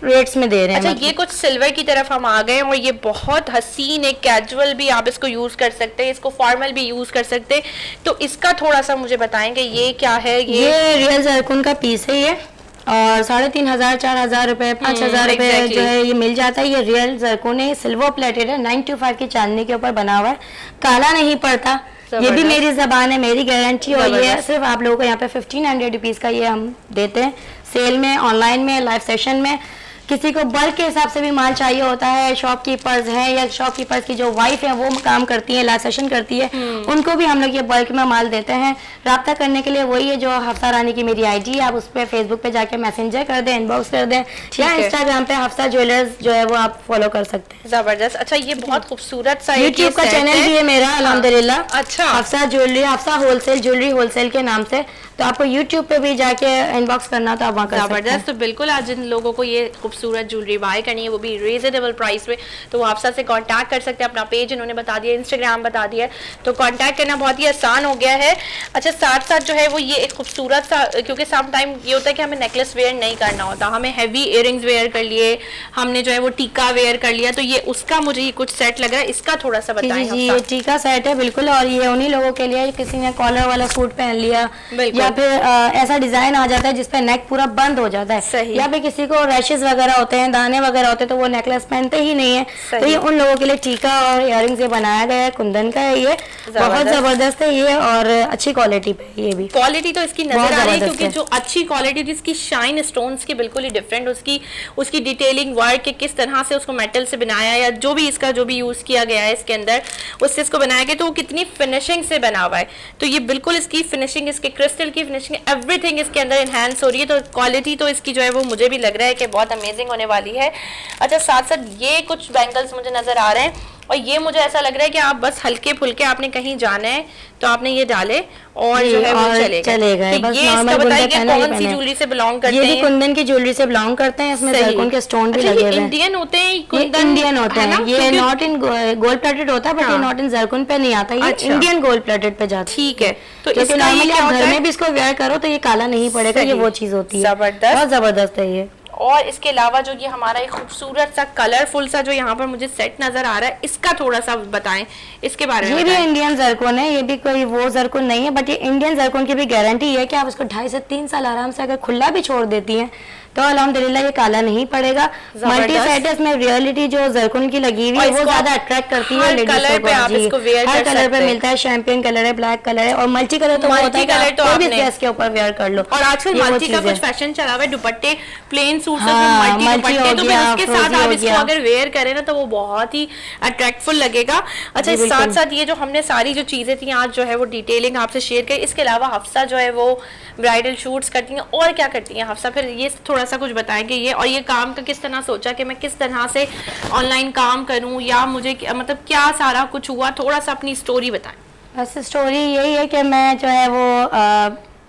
रेट्स में दे रहे हैं। अच्छा, ये कुछ सिल्वर की तरफ हम आ गए, और ये बहुत हसीन है, कैजुअल भी आप इसको यूज कर सकते हैं, इसको फॉर्मल भी यूज कर सकते हैं, तो इसका थोड़ा सा मुझे बताएंगे ये क्या है? ये रियल जरकुन का पीस है ये, और 3500 4000 रुपए 5000 रुपए जो है ये मिल जाता है। ये रियल जरकुन है, सिल्वर प्लेटेड है, 925 की चांदनी के ऊपर बना हुआ है, काला नहीं पड़ता। ये भी मेरी जबान है, मेरी गारंटी, और ये सिर्फ आप लोगों को यहाँ पे 1500 रुपीज का ये हम देते हैं सेल में, ऑनलाइन में, लाइव सेशन में। किसी को बल्क के हिसाब से भी माल चाहिए होता है, शॉपकीपर्स हैं या शॉपकीपर्स की जो वाइफ है वो काम करती है, लाइव सेशन करती है, उनको भी हम लोग ये बल्क में माल देते हैं। राब्ता करने के लिए वही है जो हफ्सा रानी की मेरी आईडी है, आप उस पर फेसबुक पे जाके मैसेंजर कर दें, इनबॉक्स कर दें, या इंस्टाग्राम पे हफ्सा ज्वेलर्स जो है वो आप फॉलो कर सकते हैं। जबरदस्त। अच्छा, ये बहुत खूबसूरत सा यूट्यूब का चैनल भी है मेरा अल्हम्दुलिल्लाह। अच्छा, Hafsa jewellery, Hafsa wholesale jewellery wholesale के नाम से, तो आपको यूट्यूब पे भी जाके इनबॉक्स करना तो आप वहाँ कर सकते हैं। जबरदस्त। तो बिल्कुल आज जिन लोगों को ये खूबसूरत ज्वेलरी बाय करनी है, वो भी रीजनेबल प्राइस में, तो वो हफ्सा से कांटेक्ट कर सकते हैं। अपना पेज इन्होंने बता दिया, इंस्टाग्राम बता दिया, तो कांटेक्ट करना बहुत ही आसान हो गया है। अच्छा, साथ साथ जो है वो ये एक खूबसूरत सा, क्योंकि सम टाइम ये होता है कि हमें नेकलेस वेयर नहीं करना होता, हमें हैवी इयररिंग्स वेयर कर लिए, हमने जो है वो टीका वेयर कर लिया, तो ये उसका मुझे ये कुछ सेट लग रहा है, इसका थोड़ा सा बताएं। जी, ये टीका सेट है बिल्कुल, और ये उन्हीं लोगों के लिए किसी ने कॉलर वाला सूट पहन लिया, या फिर ऐसा डिजाइन आ जाता है जिसपे नेक पूरा बंद हो जाता है, या फिर किसी को रैशेस वगैरह होते हैं, दाने वगैरह होते हैं, तो वो नेकलेस पहनते ही नहीं है, तो ये उन लोगों के लिए टीका और इयररिंग्स ये बनाया गया है, कुंदन का है, ये बहुत जबरदस्त है ये, और अच्छी क्वालिटी पे ये भी। क्वालिटी तो इसकी नजर आ रही है, क्योंकि जो अच्छी क्वालिटी जिसकी शाइन स्टोन्स की बिल्कुल ही डिफरेंट, उसकी डिटेलिंग वर्क किस तरह से उसको मेटल से बनाया, या जो भी इसका जो भी यूज किया गया है इसके अंदर, उससे इसको बनाया गया, तो वो कितनी फिनिशिंग से बना हुआ है, तो ये बिल्कुल इसकी फिनिशिंग, इसके क्रिस्टल की फिनिशिंग, एवरीथिंग इसके अंदर एनहांस हो रही है, तो क्वालिटी तो इसकी जो है वो मुझे भी लग रहा है कि बहुत अमेजिंग होने वाली है। अच्छा, साथ साथ ये कुछ बैंगल्स मुझे नजर आ रहे हैं, और ये मुझे ऐसा लग रहा है कि आप बस हल्के फुल्के आपने कहीं जाना है तो आपने ये डाले और जो है वो चलेगा। तो बस ये इसका बताइए कि कौन सी ज्वेलरी से बिलोंग करते हैं? ये भी कुंदन की ज्वेलरी से बिलोंग करते हैं, इसमें जरकुन के स्टोन भी लगे हुए हैं। इंडियन होते हैं, इंडियन होते हैं, ये नॉट इन गोल्ड प्लेटेड होता है, बट ये नॉट इन जरकुन पे नहीं आता, ये इंडियन गोल्ड प्लेटेड पे जाता है। ठीक है, तो इसका नॉर्मली आप घर में भी इसको वेयर करो तो ये काला नहीं पड़ेगा, ये वो चीज होती है, बहुत जबरदस्त है ये। और इसके अलावा जो ये हमारा एक खूबसूरत सा कलरफुल सा जो यहाँ पर मुझे सेट नजर आ रहा है, इसका थोड़ा सा बताएं इसके बारे में। ये भी इंडियन जरकुन है, ये भी कोई वो जरकुन नहीं है, बट ये इंडियन जरकुन की भी गारंटी है कि आप इसको 2.5 से 3 साल आराम से अगर खुला भी छोड़ देती हैं तो अल्हम्दुलिल्लाह ये काला नहीं पड़ेगा। मल्टी सेट में रियलिटी जो जरकुन की लगी हुई है वो ज्यादा अट्रैक्ट करती है लेडीज को, हर कलर पे मिलता है, शैंपियन कलर है, ब्लैक कलर है, और मल्टी कलर तो मल्टी कलर तो कोई भी ड्रेस के ऊपर वेयर कर लो। और आजकल मल्टी का कुछ फैशन चला हुआ है, दुपट्टे प्लेन सूट मल्टी दुपट्टे, तो फिर उसके साथ आप इसको अगर वेयर करें ना तो वो बहुत ही अट्रैक्टफुल लगेगा। अच्छा, इस साथ साथ ये जो हमने सारी जो चीजें थी आज जो है वो डिटेलिंग आपसे शेयर करी, इसके अलावा हफ्सा जो है वो ब्राइडल शूट्स करती हैं, और क्या करती हैं हफ्सा? फिर ये थोड़ा सा कुछ बताएंगे ये, और ये काम का किस तरह सोचा कि मैं किस तरह से ऑनलाइन काम करूं, या मुझे मतलब क्या सारा कुछ हुआ, थोड़ा सा अपनी स्टोरी बताएं। बस स्टोरी यही है कि मैं जो है वो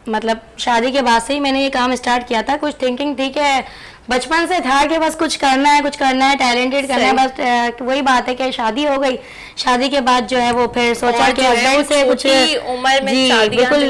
मतलब शादी के बाद से ही मैंने ये काम स्टार्ट किया था। कुछ थिंकिंग थी कि बचपन से था कि बस कुछ करना है, टैलेंटेड करना है, बस वही बात है कि शादी हो गई, शादी के बाद जो है वो फिर सोचा कि हस्बैंड से कुछ उम्र में बिल्कुल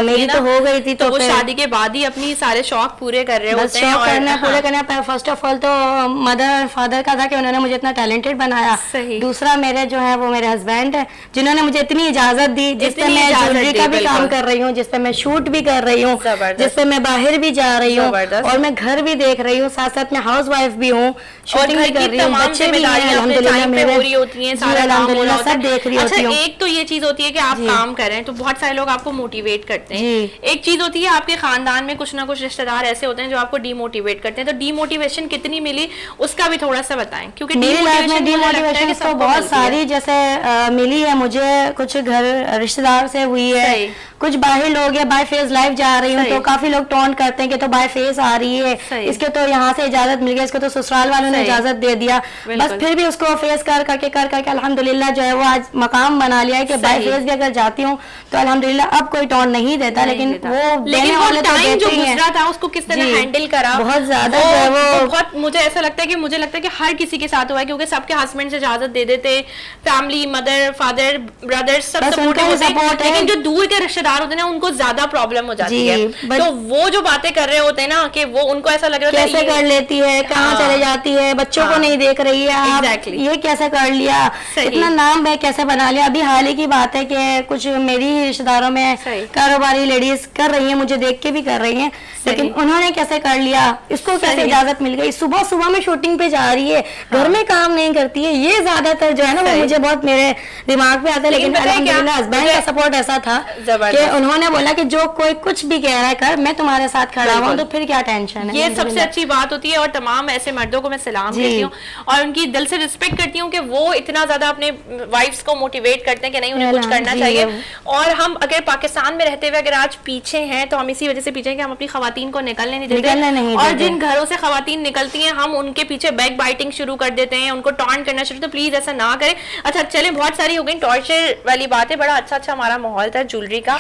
मेरी तो हो गई थी, तो वो शादी के बाद ही अपनी सारे शौक पूरे कर रहे होते हैं, शौक करना पूरे करना। फर्स्ट ऑफ ऑल तो मदर फादर का था कि उन्होंने मुझे इतना टैलेंटेड बनाया, दूसरा मेरे जो है वो मेरे हस्बैंड है जिन्होंने मुझे इतनी इजाजत दी, जिसपे मैं ज्वेलरी का भी काम कर रही हूँ, जिसपे मैं शूट भी कर रही हूँ, जिसपे मैं बाहर भी जा रही हूँ, और मैं घर भी देख रही रही हूँ, साथ साथ मैं हाउस वाइफ भी हूँ, और शूटिंग घर भी कर की रही हूँ, तमाम बच्चे भी हैं जिम्मेदारियां अपने अल्हम्दुलिल्लाह टाइम पे मेरे। हो रही होती हैं, जी, सारा काम हो रहा अल्हम्दुलिल्लाह होता सब देख रही है। होती अच्छा, हूँ। एक तो ये चीज होती है कि आप जी। काम कर रहे हैं तो बहुत सारे लोग आपको मोटिवेट करते हैं, जी। एक चीज होती है आपके खानदान में कुछ ना कुछ रिश्तेदार ऐसे होते हैं जो आपको डीमोटिवेट करते हैं, तो डीमोटिवेशन कितनी मिली उसका भी थोड़ा सा बताएं, क्योंकि मेरी लाइफ में मुझे लगता है कि डीमोटिवेशन तो सबको बहुत मिलती है। सारी जैसे मिली है मुझे, कुछ घर रिश्तेदार से हुई है, सही। कुछ बाहर लोग है, बाय फेस लाइव जा रही हूँ सही। तो काफी लोग टोंट करते हैं कि तो बाय फेस आ रही है, सही। इसके तो यहाँ से इजाजत मिल गई, इसको तो ससुराल वालों ने सही। इजाजत दे दिया, बस बिल्कुल। फिर भी उसको फेस कर करके अल्हम्दुलिल्लाह जो है वो आज मकाम बना लिया है कि बाय सही। फेस भी अगर जाती हूँ तो अल्हम्दुलिल्लाह अब कोई टोंट नहीं देता, लेकिन वो देने वाले तो टाइम जो देते ही हैं। गुजरा था उसको किस तरह जी। हैंडल करा, बहुत ज्यादा जो है वो बहुत, मुझे ऐसा लगता है कि हर किसी के साथ हुआ है, क्योंकि सबके हस्बैंड से इजाजत दे देते, फैमिली, मदर, फादर, ब्रदर्स सब बस सपोर्टिव उनका ही होते हैं, support है। लेकिन जो दूर के रिश्तेदार होते हैं ना उनको ज्यादा प्रॉब्लम हो जाती जी, है, but- तो वो जो बातें कर रहे होते हैं ना कि वो उनको ऐसा लग रहा है कैसे कर लेती है, कहाँ हाँ। चले जाती है, बच्चों को हाँ। नहीं देख रही है आप, Exactly. ये कैसे कर लिया, सही। इतना नाम है कैसे बना लिया। अभी हाल ही की बात है कि कुछ मेरी रिश्तेदारों में सही। कारोबारी लेडीज कर रही हैं, मुझे देख के भी कर रही हैं, लेकिन उन्होंने कैसे कर लिया, इसको कैसे सही। इजाजत मिल गई, सुबह सुबह में शूटिंग पे जा रही है, घर में काम नहीं करती है, ये ज्यादातर जो है ना वो सही। मुझे बहुत मेरे दिमाग पे आता है। लेकिन लेकिन पता है क्या? अल्हम्दुलिल्लाह हस्बैंड का सपोर्ट ऐसा था जबरदस्त। कि उन्होंने बोला कि जो कोई कुछ भी कह रहा है कर, मैं तुम्हारे साथ खड़ा हुआ हूँ, तो फिर क्या टेंशन है। ये सबसे अच्छी बात होती है, और तमाम ऐसे मर्दों को मैं सलाम जी। करती हूँ और उनकी दिल से रिस्पेक्ट करती हूँ कि वो इतना ज्यादा अपने वाइफ्स को मोटिवेट करते हैं कि नहीं उन्हें कुछ करना जी। चाहिए। और हम अगर पाकिस्तान में रहते हुए अगर आज पीछे हैं तो हम इसी वजह से पीछे हैं कि हम अपनी खवातीन को निकलने नहीं निकलने नहीं देते, और देते। जिन घरों से खवातीन निकलती हैं हम उनके पीछे बैक बाइटिंग शुरू कर देते हैं, उनको टॉन्ट करना शुरू, तो प्लीज ऐसा ना करें। अच्छा चले, बहुत सारी हो गई टॉर्चर वाली बातें, बड़ा अच्छा हमारा माहौल था ज्वेलरी का,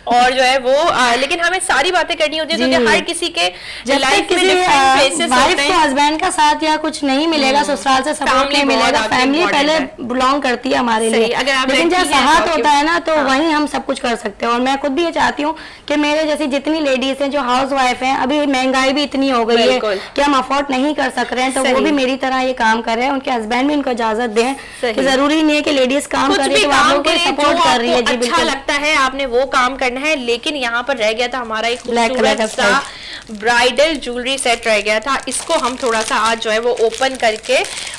और जो है वो लेकिन हमें सारी बातें करनी होती है क्योंकि हर किसी के लाइफ में डिफरेंट फेसेस वाइफ होते को हैं। हस्बैंड का साथ या कुछ नहीं मिलेगा, ससुराल से सपोर्ट Family नहीं बहुत मिलेगा, आपकी फैमिली important पहले है। बिलोंग करती है हमारे सही, लिए, अगर आप लेकिन जब लड़की हैं साथ तो होता है ना तो हाँ। वहीं हम सब कुछ कर सकते हैं। और मैं खुद भी ये चाहती हूँ कि मेरे जैसी जितनी लेडीज हैं जो हाउस वाइफ हैं, अभी महंगाई भी इतनी हो गई है बिल्कुल। कि हम अफोर्ड नहीं कर सक रहे हैं, तो वो सही। भी मेरी तरह ये काम कर रहे हैं, उनके हस्बैंड भी इनको इजाजत दें सही। कि जरूरी नहीं है कि लेडीज काम कुछ कर भी रही है तो आप काम लोगों को करें जो सपोर्ट कर रही है। आपको जी अच्छा बिल्कुल। लगता है आपने वो काम करना है, लेकिन यहाँ पर रह गया था हमारा एक Black color खूबसूरत का सा ब्राइडल ज्वेलरी सेट रह गया था, इसको हम थोड़ा सा आज जो है वो ओपन करके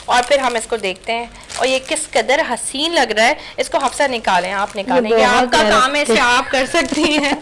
और फिर हम इसको देखते हैं, और ये किस कदर हसीन लग रहा है। इसको हफ्सा निकालें, आप निकालें, ये बहुत आपका प्यारा। काम है, इसे आप कर सकती हैं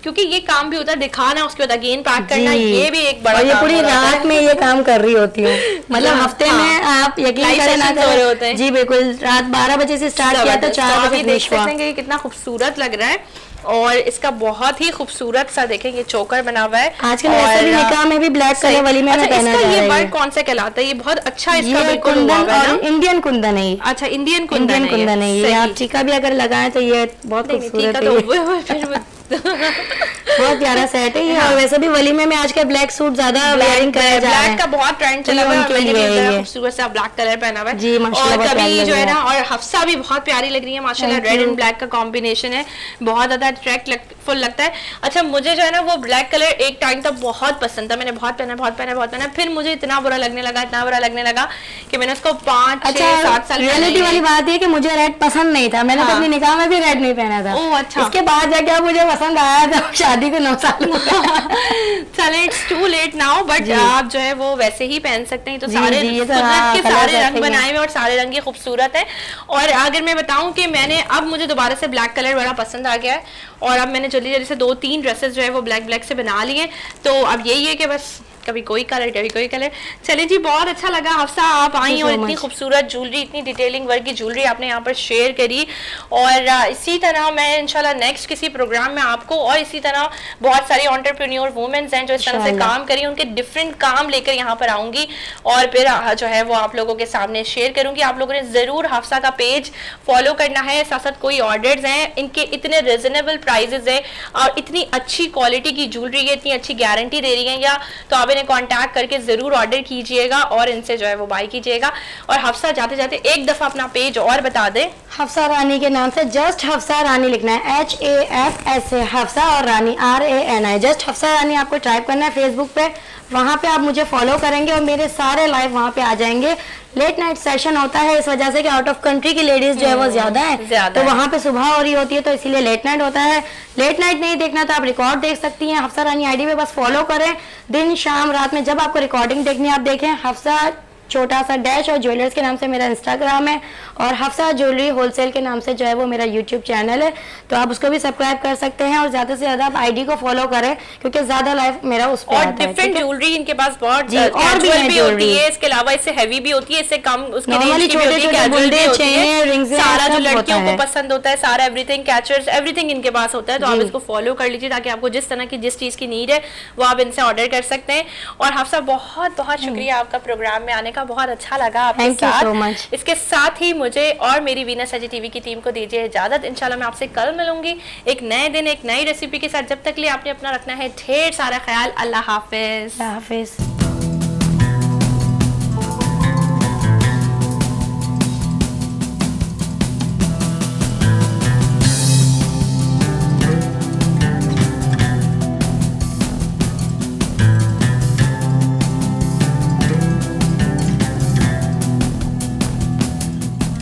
क्योंकि ये काम भी होता है दिखाना, उसके बाद अगेन पैक करना, जी। ये भी एक बड़ा और ये काम पूरी हो रहा रात है। में ये काम कर रही होती हूँ, मतलब हफ्ते हाँ। में आप यकीन Live करें ना sessions हो रहे होते करें, हैं। जी बिल्कुल, रात 12 बजे से स्टार्ट किया तो 4 आप बजे ये देख फिनिश हुआ। सकते हैं कि ये कितना खूबसूरत लग रहा है, और इसका बहुत ही खूबसूरत सा देखें ये चोकर बना हुआ है। आजकल वैसे भी निकाह में भी ब्लैक सही। कलर वाली में अच्छा, पहना इसका जा ये रहा है। वर्क कौन सा कहलाता है? ये बहुत अच्छा इसका ये बिल्कुल हुआ कुंदन हुआ है और ना? इंडियन कुंदन है ये। अच्छा, इंडियन कुंदन इंडियन कुंदन है ये, सही। आप टीका भी अगर लगाएं तो ये बहुत नहीं, नहीं, खूबसूरत ठीक है, है, तो वो फिर वो- बहुत प्यारा सेट है ये। और वैसे भी वलीमे में आजकल ब्लैक सूट ज्यादा वेयरिंग कराया जा रहा ब्लैक का है। बहुत ट्रेंड चला जी, हुआ है, उनके मैंने भी लिए इस तरह ये। खूबसूरत सा ब्लैक कलर पहना हुआ है। जी, माशाल्लाह, और बहुत प्यारी कभी लग जो है रही ना, है। और हफ्सा भी बहुत प्यारी लग रही है माशाल्लाह, Thank red you। And black का कॉम्बिनेशन है, बहुत ज्यादा अट्रैक्टफुल लगता है। अच्छा, मुझे जो है ना वो ब्लैक कलर एक टाइम तक बहुत पसंद था, मैंने बहुत पहना, फिर मुझे इतना बुरा लगने लगा कि मैंने उसको 5-6-7 साल रियलिटी वाली बात है कि मुझे रेड पसंद नहीं था, मैंने तो हाँ। अपनी निकाह में भी रेड नहीं पहना था। ओह, अच्छा। इसके बाद जाके अब मुझे पसंद आया था, शादी को 9 साल हो गए। चले, it's too late now, but जी। आप जो है वो वैसे ही पहन सकते हैं। तो जी, सारे जी, ये तो कुदरत हाँ, के कलर सारे ऐसे रंग ही बनाए हैं। हुए और सारे रंग ये खूबसूरत है। और अगर मैं बताऊं कि मैंने अब मुझे दोबारा से ब्लैक कलर बड़ा पसंद आ गया है, और अब मैंने जल्दी से 2-3 ड्रेसेस जो है वो ब्लैक से बना लिए। तो अब यही है कि बस कभी कोई कलर कभी कोई कलर। चले जी, बहुत अच्छा लगा हफ्सा, आप आई और इतनी खूबसूरत ज्वेलरी, इतनी डिटेलिंग वर्क की ज्वेलरी आपने यहाँ पर शेयर करी। और इसी तरह मैं इंशाल्लाह नेक्स्ट किसी प्रोग्राम में आपको, और इसी तरह बहुत सारी एंटरप्रेन्योर वुमेन्स हैं जो इस तरह से काम करी, उनके डिफरेंट काम लेकर यहाँ पर आऊंगी और फिर जो है वो आप लोगों के सामने शेयर करूंगी। आप लोगों ने जरूर हफ्सा का पेज फॉलो करना है। साथ साथ कोई ऑर्डर्स हैं, इनके इतने रिजनेबल प्राइजेस है और इतनी अच्छी क्वालिटी की ज्वेलरी है, इतनी अच्छी गारंटी दे रही है, या तो आप इन्हें कांटेक्ट करके जरूर ऑर्डर कीजिएगा और इनसे जो है वो बाय कीजिएगा। और हफ्सा, जाते जाते एक दफा अपना पेज और बता दें। हफ्सा रानी के नाम से जस्ट हफ्सा रानी लिखना है, HAFSA, हफ्सा और रानी RANI, जस्ट हफ्सा रानी आपको टाइप करना है फेसबुक पे। वहाँ पे आप मुझे फॉलो करेंगे और मेरे सारे लाइव वहाँ पे आ जाएंगे। लेट नाइट सेशन होता है इस वजह से कि आउट ऑफ कंट्री की लेडीज जो है वो ज्यादा है, तो वहाँ पे सुबह हो रही होती है, तो इसीलिए लेट नाइट होता है। लेट नाइट नहीं देखना तो आप रिकॉर्ड देख सकती हैं, हफ्सा रानी आईडी पे बस फॉलो करें। दिन शाम रात में जब आपको रिकॉर्डिंग देखनी है आप देखें। हफ्सा छोटा सा डैश और ज्वेलर्स के नाम से मेरा इंस्टाग्राम है, और हफ्सा ज्वेलरी होलसेल के नाम से जो है वो मेरा यूट्यूब चैनल है, तो आप उसको भी सब्सक्राइब कर सकते हैं। और ज्यादा से ज्यादा आप आईडी को फॉलो करें क्योंकि ज्यादा लाइव मेरा उस पे और आता है। डिफरेंट ज्वेलरी इनके पास बहुत और भी casual है होती है, इसके अलावा इससे हैवी भी होती है, इससे कम उसकी Normally रेंज की भी होती है, छोटे-छोटे casual भी बुल्डे, होती है, चेनें, रिंग्स, सारा जो सब लड़कियों होता को है। पसंद होता है, सारा एवरीथिंग, कैचर्स, एवरीथिंग इनके पास होता है। तो आप इसको फॉलो कर लीजिए ताकि आपको जिस तरह की जिस चीज की नीड है वो आप इनसे ऑर्डर कर सकते हैं। और हफ्सा बहुत बहुत शुक्रिया आपका प्रोग्राम में आने का, बहुत अच्छा लगा आपके Thank you साथ। so much. इसके साथ ही मुझे और मेरी वीनस एजी टीवी की टीम को दीजिए इजाजत। इंशाल्लाह मैं आपसे कल मिलूंगी एक नए दिन एक नई रेसिपी के साथ। जब तक लिए आपने अपना रखना है ढेर सारा ख्याल। अल्लाह हाफिज। हाफिज।